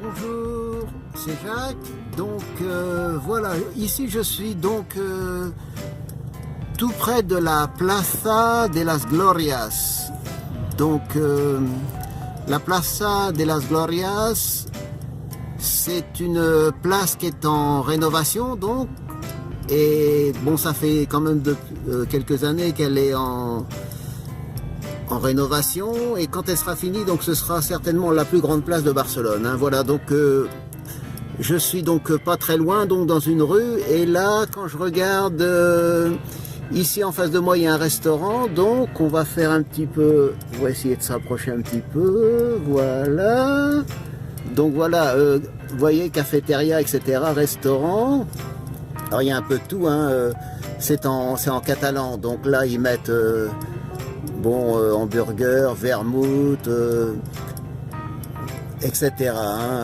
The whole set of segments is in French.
Bonjour, c'est Jacques. Donc voilà, ici je suis donc tout près de la Plaza de las Glorias. Donc la Plaza de las Glorias, c'est une place qui est en rénovation donc. Et bon, ça fait quand même quelques années qu'elle est en rénovation, et quand elle sera finie, donc ce sera certainement la plus grande place de Barcelone, hein. Voilà, donc je suis donc pas très loin, donc dans une rue, et là quand je regarde ici en face de moi il y a un restaurant, donc on va faire un petit peu, on va essayer de s'approcher un petit peu, voilà, donc voilà, vous voyez, cafétéria, etc., restaurant. Alors il y a un peu de tout, hein, c'est en catalan, donc là ils mettent hamburger, vermouth, etc., hein,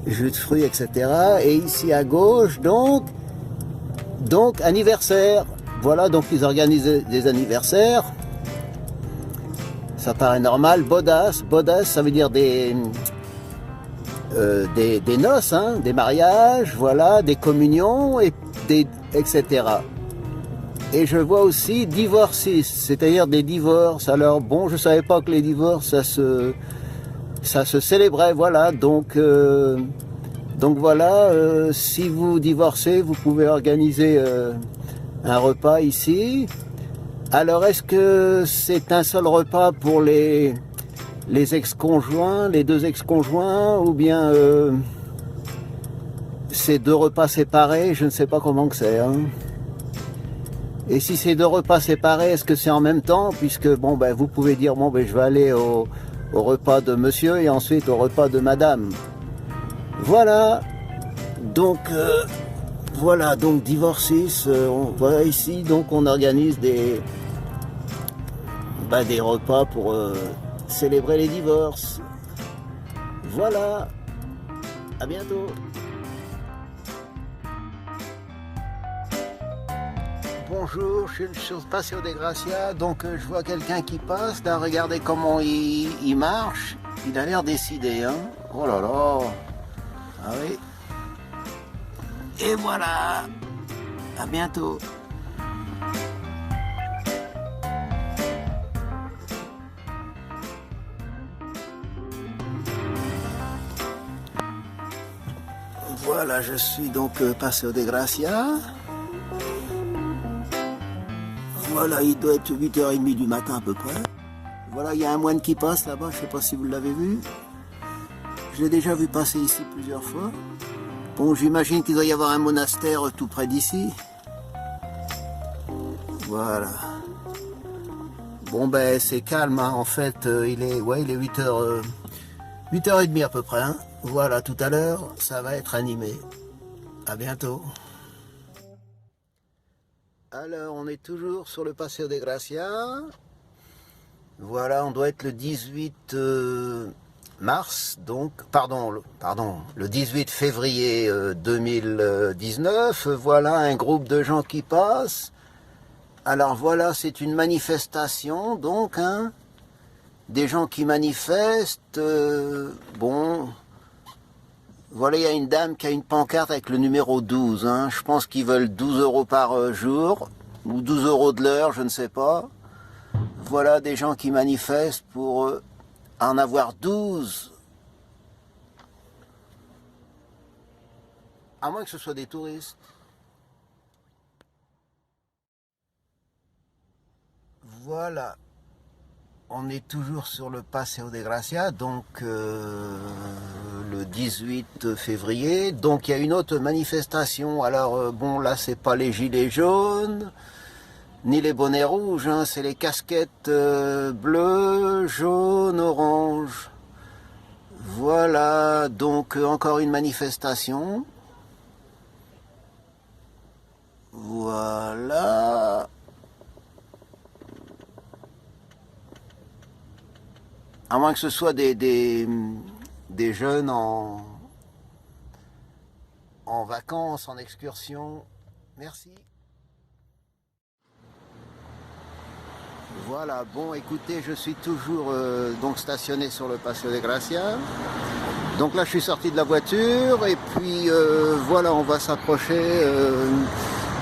jus de fruits, etc. Et ici à gauche, donc anniversaire. Voilà, donc ils organisent des anniversaires. Ça paraît normal. Bodas, ça veut dire des noces, hein, des mariages, voilà, des communions, etc. Et je vois aussi divorces, c'est-à-dire des divorces. Alors bon, je savais pas que les divorces, ça se célébrait, voilà. Donc voilà, si vous divorcez, vous pouvez organiser un repas ici. Alors est-ce que c'est un seul repas pour les ex-conjoints, les deux ex-conjoints, ou bien c'est deux repas séparés? Je ne sais pas comment que c'est, hein. Et si c'est deux repas séparés, est-ce que c'est en même temps? Puisque bon, ben, vous pouvez dire, bon, ben, je vais aller au repas de monsieur et ensuite au repas de madame. Voilà. Donc, voilà, donc divorcis, voilà, ici, donc on organise des repas pour célébrer les divorces. Voilà. À bientôt. Bonjour, je suis sur le Paseo de Gracia, donc je vois quelqu'un qui passe, là, regardez comment il marche, il a l'air décidé, hein. Oh là là, ah oui. Et voilà, à bientôt. Voilà, je suis donc Paseo de Gracia. Voilà, il doit être 8h30 du matin à peu près. Voilà, il y a un moine qui passe là-bas, je ne sais pas si vous l'avez vu. Je l'ai déjà vu passer ici plusieurs fois. Bon, j'imagine qu'il doit y avoir un monastère tout près d'ici. Voilà. Bon, ben c'est calme, hein. En fait, il est 8h30 à peu près, hein. Voilà, tout à l'heure, ça va être animé. À bientôt. Alors, on est toujours sur le Paseo de Gracia. Voilà, on doit être le 18 mars, donc, le 18 février 2019. Voilà un groupe de gens qui passent. Alors voilà, c'est une manifestation, donc, hein, des gens qui manifestent. Bon, voilà, il y a une dame qui a une pancarte avec le numéro 12. Hein. Je pense qu'ils veulent 12 € par jour, ou 12 € de l'heure, je ne sais pas. Voilà des gens qui manifestent pour en avoir 12. À moins que ce soit des touristes. Voilà. On est toujours sur le Paseo de Gracia, donc le 18 février. Donc il y a une autre manifestation. Alors bon, là c'est pas les gilets jaunes, ni les bonnets rouges, hein, c'est les casquettes bleues, jaunes, oranges. Voilà, donc encore une manifestation. Voilà. À moins que ce soit des jeunes en vacances, en excursion. Merci. Voilà, bon écoutez, je suis toujours donc stationné sur le Paseo de Gracia. Donc là je suis sorti de la voiture et puis voilà, on va s'approcher.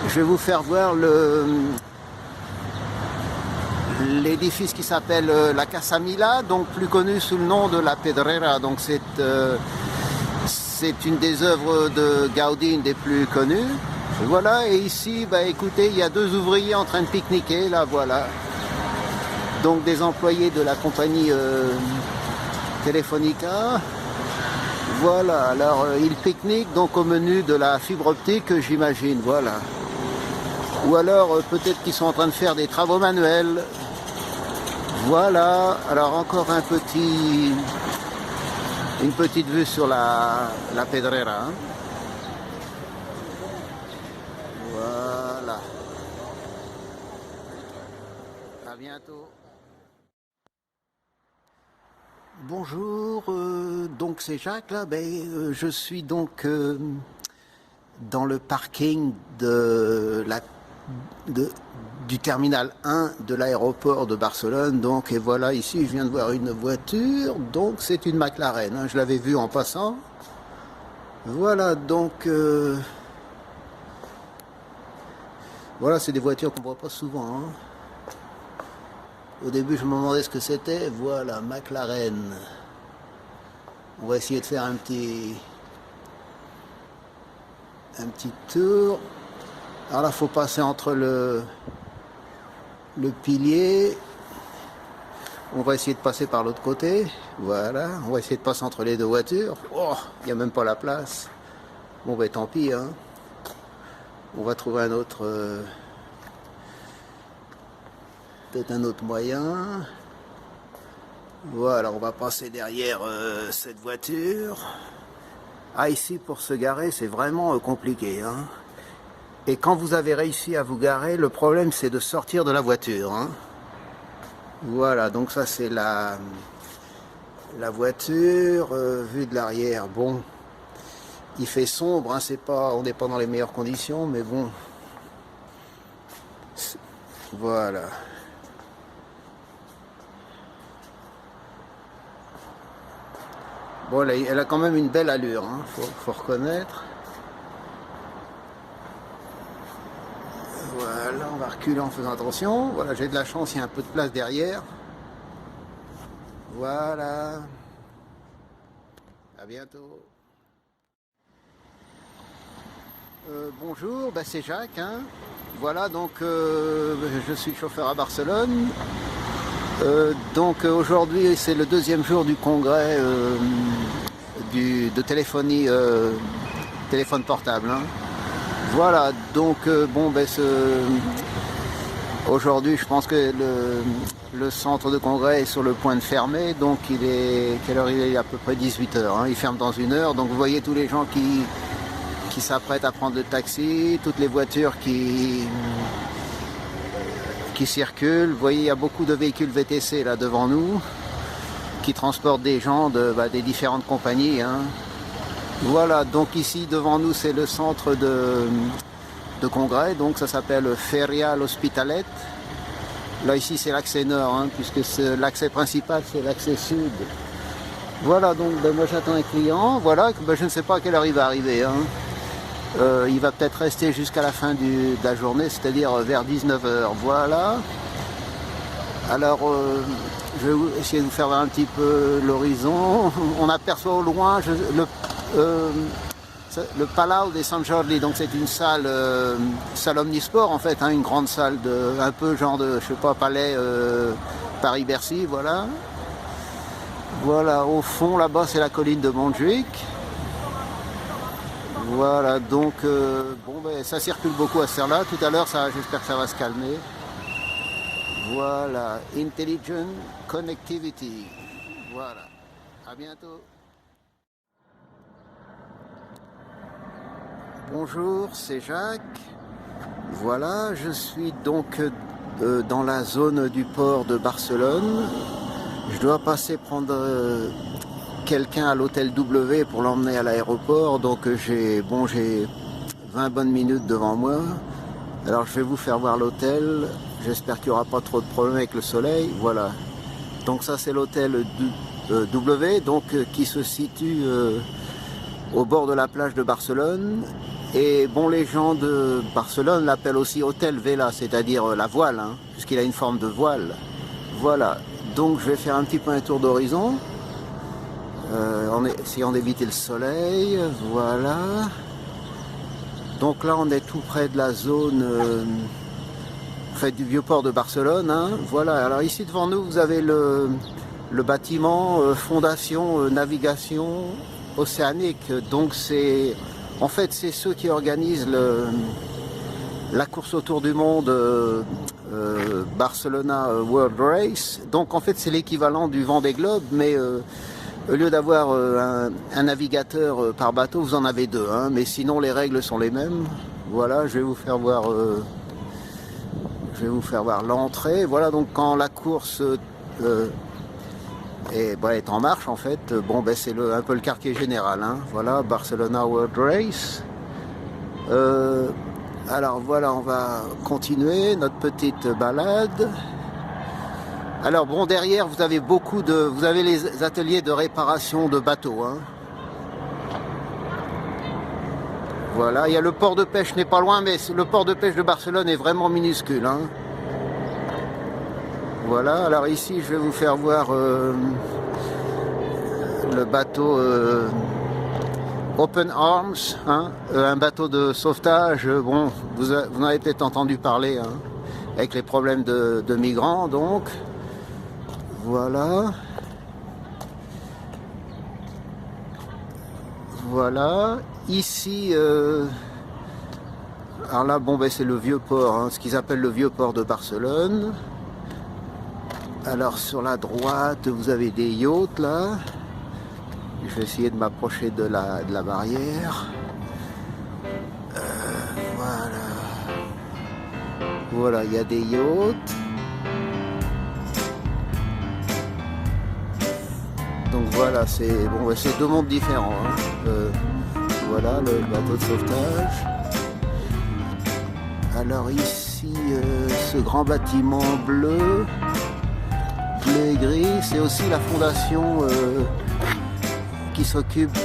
Je vais vous faire voir l'édifice qui s'appelle la Casa Mila, donc plus connu sous le nom de la Pedrera. Donc c'est une des œuvres de Gaudí, une des plus connues. Voilà, et ici, bah écoutez, il y a deux ouvriers en train de pique-niquer, là, voilà. Donc des employés de la compagnie Telefonica. Voilà, alors ils pique-niquent donc au menu de la fibre optique, j'imagine, voilà. Ou alors peut-être qu'ils sont en train de faire des travaux manuels. Voilà, alors encore une petite vue sur la Pedrera. Hein. Voilà. À bientôt. Bonjour, donc c'est Jacques là. Je suis donc dans le parking du terminal 1 de l'aéroport de Barcelone. Donc, et voilà, ici je viens de voir une voiture, donc c'est une McLaren, hein, je l'avais vue en passant. Voilà, donc voilà, c'est des voitures qu'on voit pas souvent. Hein. Au début je me demandais ce que c'était. Voilà, McLaren. On va essayer de faire un petit tour. Alors là, il faut passer entre le pilier. On va essayer de passer par l'autre côté. Voilà, on va essayer de passer entre les deux voitures. Oh, il n'y a même pas la place. Bon, ben tant pis. Hein. On va trouver un autre... peut-être un autre moyen. Voilà, on va passer derrière cette voiture. Ah, ici, pour se garer, c'est vraiment compliqué. Hein. Et quand vous avez réussi à vous garer, le problème c'est de sortir de la voiture. Hein. Voilà, donc ça c'est la voiture vue de l'arrière. Bon, il fait sombre, hein, on n'est pas dans les meilleures conditions, mais bon. Voilà. Bon, elle a quand même une belle allure, hein, faut reconnaître. Voilà, on va reculer en faisant attention. Voilà, j'ai de la chance, il y a un peu de place derrière. Voilà. À bientôt. Bonjour, c'est Jacques. Hein. Voilà, donc je suis chauffeur à Barcelone. Donc aujourd'hui, c'est le deuxième jour du congrès de téléphonie, téléphone portable. Hein. Voilà, donc aujourd'hui je pense que le centre de congrès est sur le point de fermer, donc quelle heure il est à peu près 18h, hein, il ferme dans une heure, donc vous voyez tous les gens qui s'apprêtent à prendre le taxi, toutes les voitures qui circulent, vous voyez il y a beaucoup de véhicules VTC là devant nous, qui transportent des gens des différentes compagnies. Hein. Voilà, donc ici devant nous c'est le centre de congrès, donc ça s'appelle Feria l'Hospitalet. Là ici c'est l'accès nord, hein, puisque l'accès principal c'est l'accès sud. Voilà, donc moi j'attends un client, voilà, je ne sais pas à quelle heure il va arriver. Hein. Il va peut-être rester jusqu'à la fin de la journée, c'est-à-dire vers 19h, voilà. Alors je vais essayer de vous faire voir un petit peu l'horizon. On aperçoit au loin le Palau de San Jordi, donc c'est une salle omnisport en fait, hein, une grande salle un peu genre de, je sais pas, palais Paris-Bercy, voilà. Voilà, au fond là-bas c'est la colline de Montjuïc. Voilà, donc ça circule beaucoup à cette heure-là. Tout à l'heure, j'espère que ça va se calmer. Voilà, Intelligent Connectivity. Voilà, à bientôt. Bonjour, c'est Jacques. Voilà, je suis donc dans la zone du port de Barcelone. Je dois passer prendre quelqu'un à l'hôtel W pour l'emmener à l'aéroport. Donc j'ai 20 bonnes minutes devant moi. Alors je vais vous faire voir l'hôtel. J'espère qu'il n'y aura pas trop de problèmes avec le soleil. Voilà. Donc ça c'est l'hôtel W, donc qui se situe au bord de la plage de Barcelone. Et bon, les gens de Barcelone l'appellent aussi Hôtel Vela, c'est-à-dire la voile, hein, puisqu'il a une forme de voile. Voilà, donc je vais faire un petit peu un tour d'horizon, en essayant d'éviter le soleil, voilà. Donc là on est tout près de la zone du vieux port de Barcelone, hein. Voilà, alors ici devant nous vous avez le bâtiment Fondation Navigation Océanique, donc c'est... En fait, c'est ceux qui organisent la course autour du monde Barcelona World Race. Donc, en fait, c'est l'équivalent du Vendée Globe, mais au lieu d'avoir un navigateur par bateau, vous en avez deux. Hein, mais sinon, les règles sont les mêmes. Voilà, je vais vous faire voir l'entrée. Voilà, donc quand la course est en marche en fait, bon ben c'est un peu le quartier général, hein. Voilà, Barcelona World Race. Alors voilà, on va continuer notre petite balade. Alors bon, derrière vous avez vous avez les ateliers de réparation de bateaux, hein. Voilà, il y a le port de pêche n'est pas loin, mais le port de pêche de Barcelone est vraiment minuscule, hein. Voilà, alors ici je vais vous faire voir le bateau Open Arms, hein, un bateau de sauvetage. Bon, vous en avez peut-être entendu parler, hein, avec les problèmes de migrants, donc voilà. Voilà, ici, alors là, bon, ben, c'est le vieux port, hein, ce qu'ils appellent le vieux port de Barcelone. Alors sur la droite, vous avez des yachts là. Je vais essayer de m'approcher de la barrière. Voilà. Voilà, il y a des yachts. Donc voilà, c'est bon, c'est deux mondes différents, hein. Voilà le bateau de sauvetage. Alors ici, ce grand bâtiment bleu et gris, c'est aussi la fondation qui s'occupe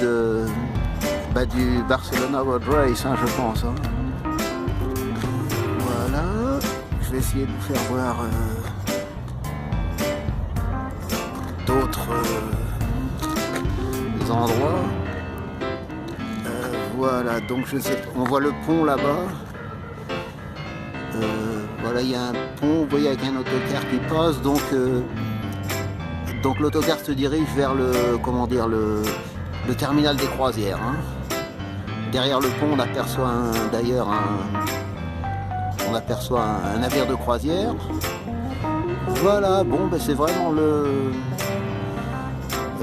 du Barcelona World Race, hein, je pense, hein. Voilà, je vais essayer de vous faire voir d'autres endroits. Voilà, donc je sais, on voit le pont là-bas. Voilà, il y a un pont, vous voyez, avec un autocar qui passe, donc l'autocar se dirige vers le terminal des croisières, hein. Derrière le pont, on aperçoit d'ailleurs un navire de croisière. Voilà, bon, ben c'est vraiment le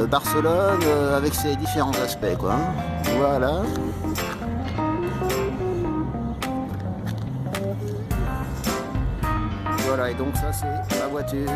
Barcelone avec ses différents aspects, quoi, hein. Voilà. Voilà, et donc ça c'est la voiture.